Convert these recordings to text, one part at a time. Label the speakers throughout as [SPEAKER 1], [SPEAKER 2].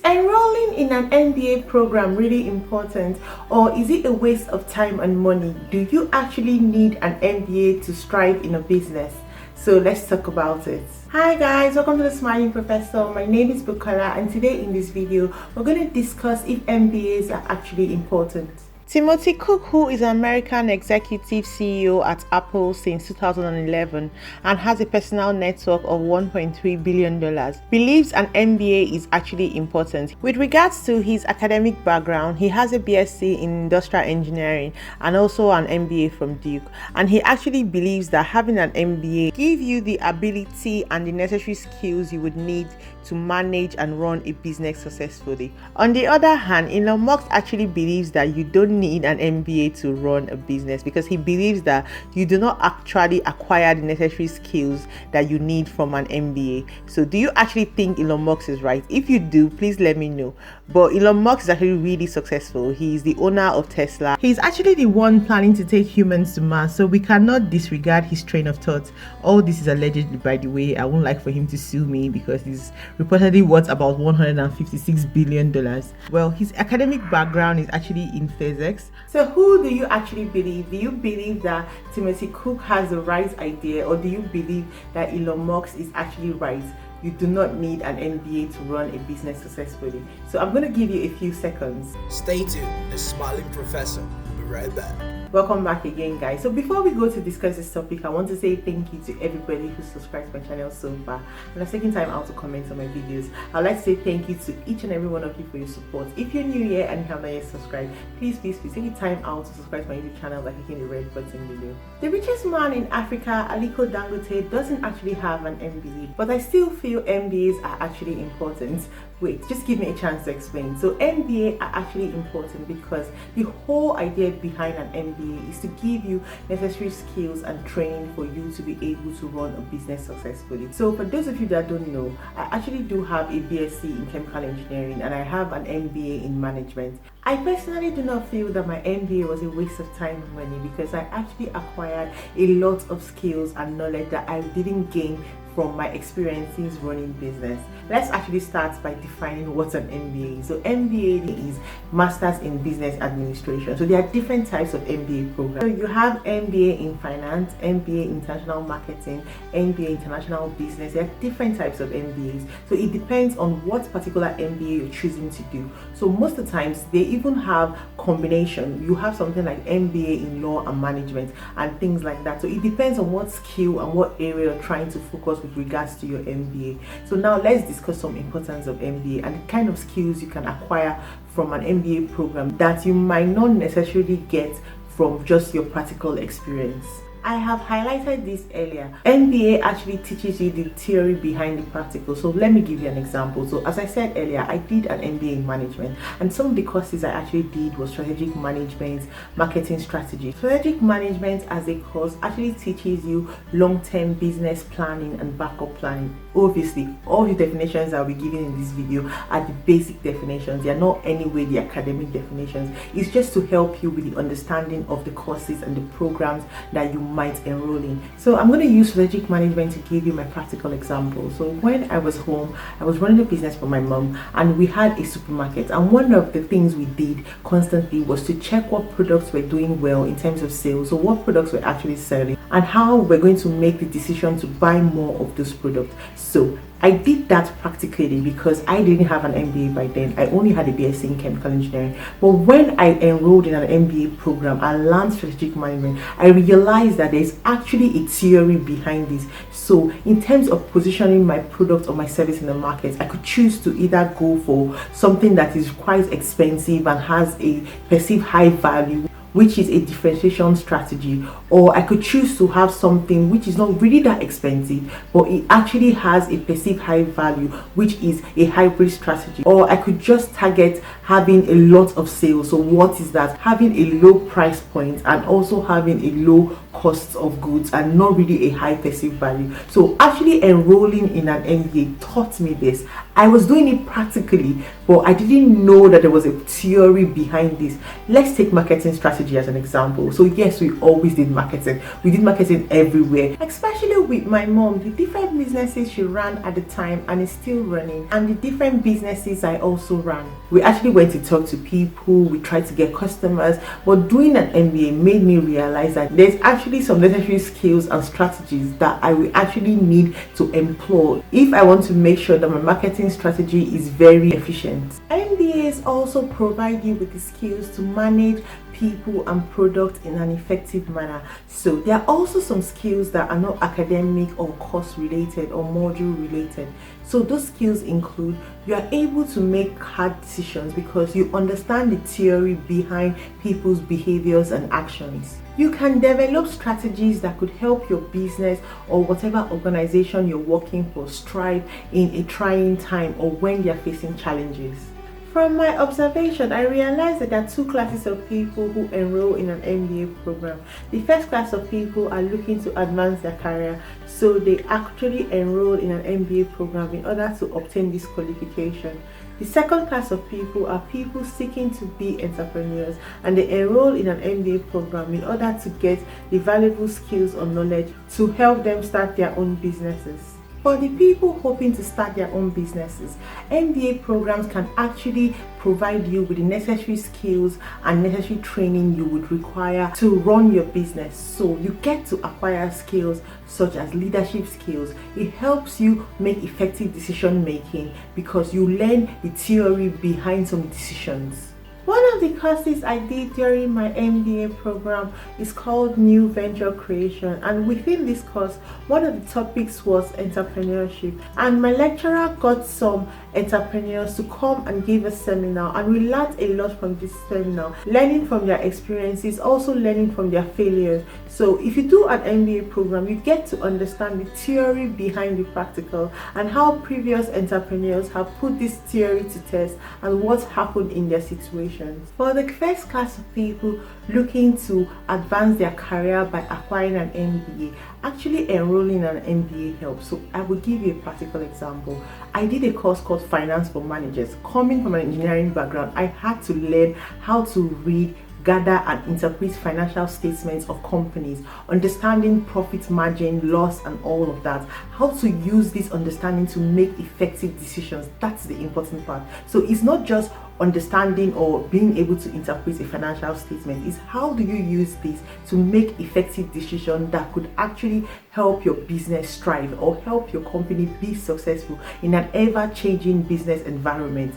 [SPEAKER 1] enrolling in an MBA program really important, or is it a waste of time and money? Do you actually need an MBA to strive in a business? So let's talk about it. Hi guys, welcome to the Smiling Professor. My name is Bukola, and today in this video we're going to discuss if MBAs are actually important. Timothy Cook, who is an American executive CEO at Apple since 2011 and has a personal net worth of $1.3 billion, believes an MBA is actually important. With regards to his academic background, he has a BSc in Industrial Engineering and also an MBA from Duke. And he actually believes that having an MBA gives you the ability and the necessary skills you would need to manage and run a business successfully. On the other hand, Elon Musk actually believes that you don't need an MBA to run a business, because he believes that you do not actually acquire the necessary skills that you need from an MBA. So do you actually think Elon Musk is right? If you do, please let me know. But Elon Musk is actually really successful. He is the owner of Tesla. He's actually the one planning to take humans to Mars, so we cannot disregard his train of thought. All this is allegedly, by the way. I won't like for him to sue me because he's reportedly worth about $156 billion. Well, his academic background is actually in physics. So who do you actually believe? Do you believe that Timothy Cook has the right idea, or do you believe that Elon Musk is actually right? You do not need an MBA to run a business successfully. So I'm going to give you a few seconds.
[SPEAKER 2] Stay tuned, the Smiling Professor. We'll be right back.
[SPEAKER 1] Welcome back again, guys. So before we go to discuss this topic, I want to say thank you to everybody who subscribed to my channel so far and has taken time out to comment on my videos. I'd like to say thank you to each and every one of you for your support. If you're new here and you have not yet subscribed, please take time out to subscribe to my YouTube channel by clicking the red button below. The richest man in Africa, Aliko Dangote, doesn't actually have an MBA, but I still feel MBAs are actually important. Wait, just give me a chance to explain. So MBA are actually important because the whole idea behind an MBA is to give you necessary skills and training for you to be able to run a business successfully. So for those of you that don't know, I actually do have a BSc in chemical engineering and I have an MBA in management. I personally do not feel that my MBA was a waste of time and money, because I actually acquired a lot of skills and knowledge that I didn't gain from my experiences running business. Let's actually start by defining what an MBA is. So MBA is Masters in Business Administration. So there are different types of MBA programs. So you have MBA in Finance, MBA International Marketing, MBA International Business. There are different types of MBAs. So it depends on what particular MBA you're choosing to do. So most of the times they even have combination. You have something like MBA in Law and Management and things like that. So it depends on what skill and what area you're trying to focus with regards to your MBA. So now let's discuss some importance of MBA and the kind of skills you can acquire from an MBA program that you might not necessarily get from just your practical experience. I have highlighted this earlier. MBA actually teaches you the theory behind the practical. So let me give you an example. So as I said earlier, I did an MBA in management, and some of the courses I actually did was strategic management, marketing strategy. Strategic management as a course actually teaches you long-term business planning and backup planning. Obviously, all the definitions I'll be giving in this video are the basic definitions. They are not anyway the academic definitions. It's just to help you with the understanding of the courses and the programs that you might enroll in. So I'm going to use strategic management to give you my practical example. So when I was home, I was running a business for my mom, and we had a supermarket, and one of the things we did constantly was to check what products were doing well in terms of sales, so what products were actually selling and how we're going to make the decision to buy more of those products. So I did that practically because I didn't have an MBA by then. I only had a BSc in chemical engineering. But when I enrolled in an MBA program and learned strategic management, I realized that there's actually a theory behind this. So in terms of positioning my product or my service in the market, I could choose to either go for something that is quite expensive and has a perceived high value, which is a differentiation strategy, or I could choose to have something which is not really that expensive, but it actually has a perceived high value, which is a hybrid strategy. Or I could just target having a lot of sales. So what is that? Having a low price point and also having a low costs of goods and not really a high perceived value. So actually enrolling in an MBA taught me this. I was doing it practically, but I didn't know that there was a theory behind this. Let's take marketing strategy as an example. So yes, we always did marketing. We did marketing everywhere, especially with my mom, the different businesses she ran at the time and is still running, and the different businesses I also ran. We actually went to talk to people, we tried to get customers, but doing an MBA made me realize that there's actually some necessary skills and strategies that I will actually need to employ if I want to make sure that my marketing strategy is very efficient. MBAs also provide you with the skills to manage people and products in an effective manner. So there are also some skills that are not academic or course related or module related. So those skills include you are able to make hard decisions because you understand the theory behind people's behaviors and actions. You can develop strategies that could help your business or whatever organization you're working for strive in a trying time or when they're facing challenges. From my observation, I realized that there are two classes of people who enroll in an MBA program. The first class of people are looking to advance their career, so they actually enroll in an MBA program in order to obtain this qualification. The second class of people are people seeking to be entrepreneurs, and they enroll in an MBA program in order to get the valuable skills or knowledge to help them start their own businesses. For the people hoping to start their own businesses, MBA programs can actually provide you with the necessary skills and necessary training you would require to run your business. So you get to acquire skills such as leadership skills. It helps you make effective decision making because you learn the theory behind some decisions. One of the courses I did during my MBA program is called New Venture Creation, and within this course, one of the topics was entrepreneurship, and my lecturer got some entrepreneurs to come and give a seminar, and we learned a lot from this seminar, learning from their experiences, also learning from their failures. So if you do an MBA program, you get to understand the theory behind the practical and how previous entrepreneurs have put this theory to test and what happened in their situation. For the first class of people looking to advance their career by acquiring an MBA, actually enrolling in an MBA helps. So I will give you a practical example. I did a course called Finance for Managers. Coming from an engineering background, I had to learn how to read, gather and interpret financial statements of companies, understanding profit margin, loss and all of that, how to use this understanding to make effective decisions. That's the important part. So it's not just understanding or being able to interpret a financial statement, is how do you use this to make effective decisions that could actually help your business strive or help your company be successful in an ever-changing business environment.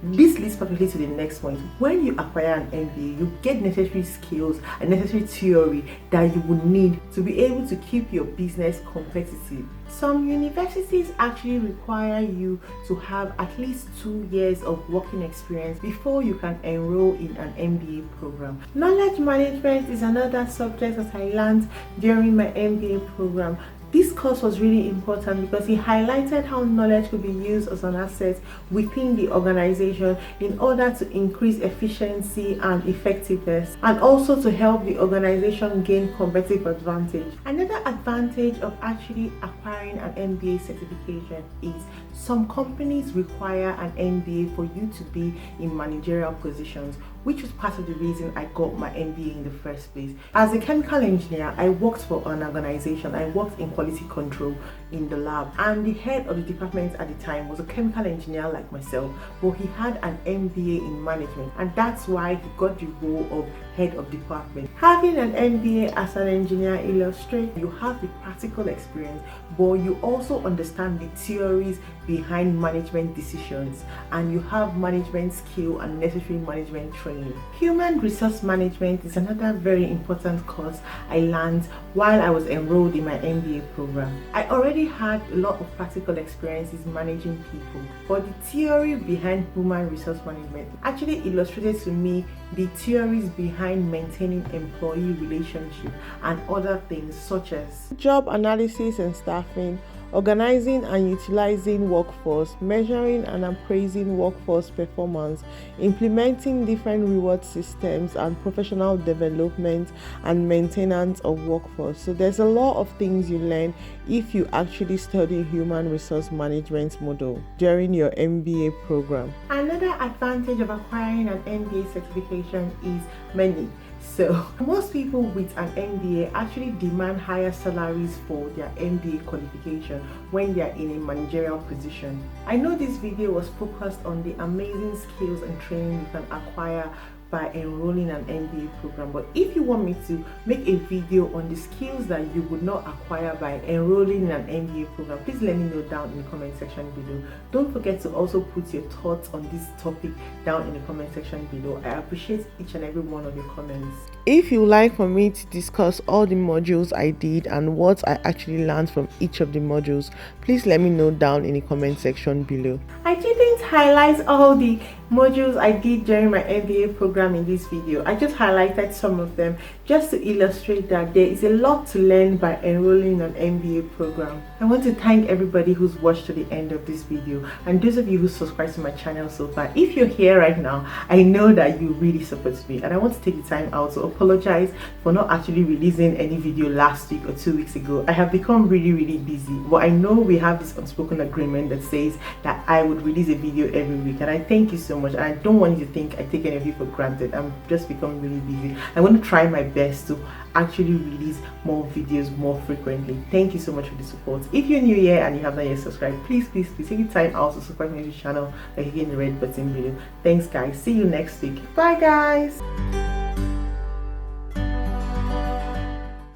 [SPEAKER 1] This leads perfectly to the next point. When you acquire an MBA, you get necessary skills and necessary theory that you would need to be able to keep your business competitive. Some universities actually require you to have at least 2 years of working experience before you can enroll in an MBA program. Knowledge management is another subject that I learned during my MBA program. This course was really important because it highlighted how knowledge could be used as an asset within the organization in order to increase efficiency and effectiveness, and also to help the organization gain competitive advantage. Another advantage of actually acquiring an MBA certification is some companies require an MBA for you to be in managerial positions, which was part of the reason I got my MBA in the first place. As a chemical engineer, I worked for an organization. I worked in quality control in the lab, and the head of the department at the time was a chemical engineer like myself, but he had an MBA in management, and that's why he got the role of head of department. Having an MBA as an engineer illustrates you have the practical experience, but you also understand the theories behind management decisions, and you have management skill and necessary management training. Human resource management is another very important course I learned while I was enrolled in my MBA program. I already had a lot of practical experiences managing people, but the theory behind human resource management actually illustrated to me the theories behind maintaining employee relationship and other things such as job analysis and staffing, organizing and utilizing workforce, measuring and appraising workforce performance, implementing different reward systems, and professional development and maintenance of workforce. So there's a lot of things you learn if you actually study human resource management model during your MBA program. Another advantage of acquiring an MBA certification is money. So most people with an MBA actually demand higher salaries for their MBA qualification when they are in a managerial position. I know this video was focused on the amazing skills and training you can acquire by enrolling an MBA program, but if you want me to make a video on the skills that you would not acquire by enrolling in an MBA program, please let me know down in the comment section below. Don't forget to also put your thoughts on this topic down in the comment section below. I appreciate each and every one of your comments. If you would like for me to discuss all the modules I did and what I actually learned from each of the modules, please let me know down in the comment section below. I didn't highlight all the modules I did during my MBA program in this video. I just highlighted some of them just to illustrate that there is a lot to learn by enrolling in an MBA program. I want to thank everybody who's watched to the end of this video, and those of you who subscribed to my channel so far. If you're here right now, I know that you really support me, and I want to take the time out to apologize for not actually releasing any video last week or 2 weeks ago. I have become really busy, but I know we have this unspoken agreement that says that I would release a video every week, and I thank you so much, and I don't want you to think I take any of you for granted. I'm just becoming really busy. I want to try my best to actually release more videos more frequently. Thank you so much for the support. If you're new here and you have not yet subscribed, please take your time out to subscribe to my channel by hitting the red button below. Thanks guys, see you next week. Bye guys.